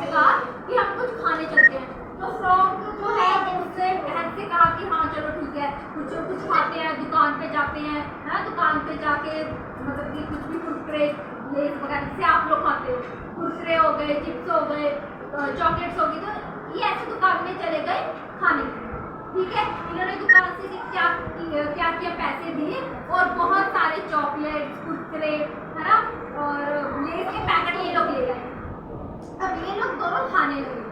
से कहा कि हम कुछ खाने चलते हैं। तो फ्रॉग जो है उसने बहन से कहा कि हाँ चलो ठीक है, कुछ खाते हैं, दुकान पे जाते हैं, है ना, दुकान पे जाके मतलब कि कुछ भी कुरकुरे लेस वगैरह जैसे आप लोग खाते हो, कुरकुरे हो गए, चिप्स हो गए, चॉकलेट्स हो गई, तो ये ऐसे दुकान में चले गए खाने के लिए। ठीक है, इन्होंने दुकान से क्या किया, पैसे दिए और बहुत सारे चॉकलेट्स, कुरकुरे, है ना, और लेस के पैकेट ये लोग ले गए। अब ये लोग दोनों खाने लगे।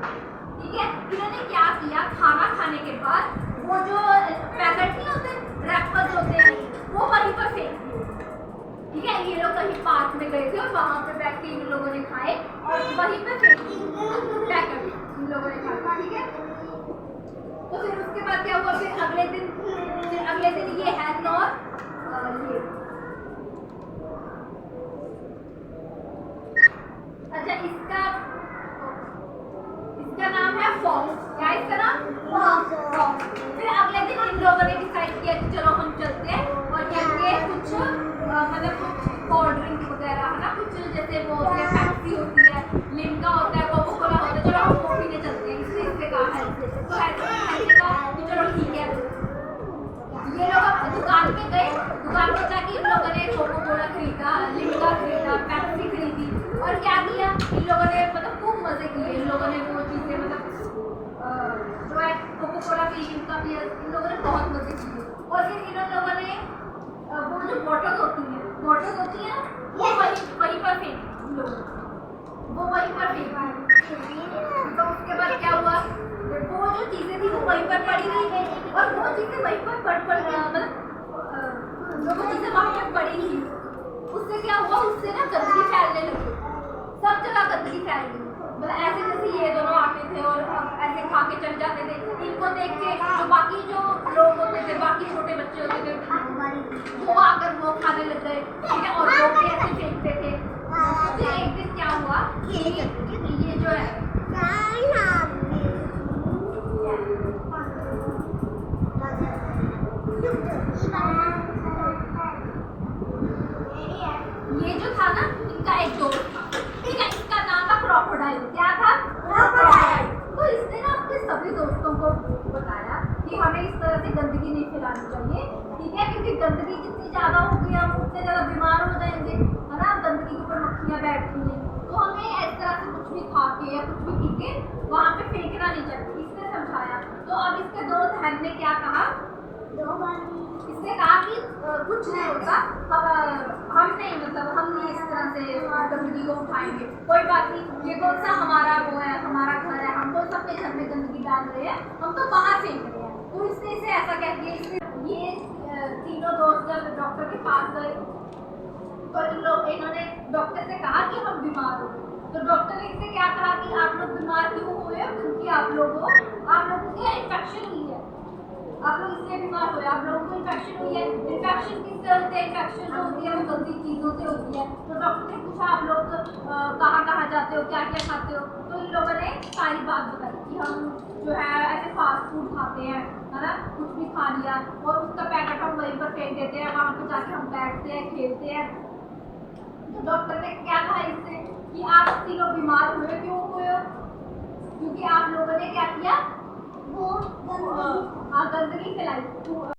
ठीक है, इन्होंने क्या किया, खाना खाने के बाद वो जो पैकेट नहीं होते, रैपर्स होते हैं, वो वहीं पर फेंक दिए। ठीक है, ये लोग कहीं पार्क में गए थे और वहां पे बैठ के इन लोगों ने खाए और वहीं पे फेंक दिए पैकेट इन लोगों ने खाया। ठीक है, तो फिर उसके बाद क्या हुआ, फिर अगले दिन ये हैन और ये अच्छा इसका नाम है फॉक्स। क्या इसका नाम? फॉक्स। फिर अगले दिन इन लोगों ने डिसाइड किया कि चलो हम चलते हैं और चलते कुछ मतलब कुछ कोल्ड ड्रिंक वगैरह, है ना, कुछ जैसे वो होती है, पेप्सी होती है, लिम्का होता है, कोको कोला होता है, चलो हम वो पीने चलते हैं। इससे कहा है तो ऐसे कहा कि चलो ठीक है। ये लोग दुकान पे गए, दुकान पे जाके इन लोगों ने कोको कोला खरीदा, लिम्का खरीदा, पेप्सी खरीदी और क्या किया, इन लोगों ने मतलब खूब मजे किए। इन लोगों ने वो चीजें मतलब जो है कोको कोला की, लिम्का भी, इन लोगों ने बहुत मजे किए। और फिर इन लोगों ने वो जो बॉटल होती है वो वहीं पर फेंकी लोग, वो वहीं पर फेंकी। तो उसके बाद क्या हुआ, वो जो चीजें थी वो वहीं पर पड़ी थी और वो चीजें वहीं पर मतलब वो चीजें वहाँ पर पड़ी थी। उससे क्या हुआ, उससे ना गंदगी फैलने लगी, सब जगह गंदगी फैल गई। मतलब ऐसे जैसे ये दोनों आते थे और ऐसे खा के चल जाते थे, इनको देख के जो बाकी जो लोग होते थे, बाकी छोटे बच्चे होते थे, वो आकर वो खाने लग गए। ठीक है, और लोग भी ऐसे फेंकते थे। फिर एक दिन क्या हुआ कि ये जो है ये जो था ना, इनका एक दोस्त था। ठीक है, इसका नाम था क्रोकोडाइल। क्या था? क्रोकोडाइल। तो इसने ना अपने सभी दोस्तों को बताया कि हमें इस तरह से गंदगी नहीं फैलानी चाहिए। ठीक है, क्योंकि गंदगी जितनी ज्यादा होगी हम उतने ज्यादा बीमार हो जाएंगे, है ना, गंदगी के ऊपर मक्खियां बैठती हैं। तो हमें इस तरह से कुछ भी खा के या कुछ भी पी के वहाँ पे फेंकना नहीं चाहिए, इसने समझाया। तो अब इसके दोस्त हैन ने क्या कहा, इसने कहा कि कुछ नहीं होता, हम नहीं, मतलब हम नहीं इस तरह से गंदगी को उठाएंगे, कोई बात नहीं, ये कौन सा हमारा वो है, हमारा घर है, हम कौन सा अपने घर में गंदगी डाल रहे हैं, हम तो बाहर फेंक रहे हैं। तो इसने इसे ऐसा कह दिया। ये तीनों दोस्त जब डॉक्टर के पास गए तो इन्होंने डॉक्टर से कहा कि हम बीमार हो गए। तो डॉक्टर ने इनसे क्या कहा कि आप लोग बीमार क्यों हुए, क्योंकि आप लोगों को इन्फेक्शन हुई है, आप लोग इसलिए बीमार हुए, आप लोगों को इन्फेक्शन हुई है। इन्फेक्शन किससे होती है? इन्फेक्शन जो होती है वो गंदी चीज़ों से होती है। तो डॉक्टर ने पूछा आप लोग कहाँ जाते हो, क्या क्या खाते हो? तो इन लोगों ने सारी बात बताई कि हम जो है ऐसे फास्ट फूड खाते हैं, है ना, कुछ भी खा लिया और उसका पैकेट हम वहीं पर फेंक देते हैं, वहाँ पर जाके हम बैठते हैं, खेलते हैं। तो डॉक्टर ने क्या कहा इससे कि आप तीनों बीमार हुए, क्यों हुए हो? क्योंकि आप लोगों ने क्या किया, वो गंदगी फैलाई।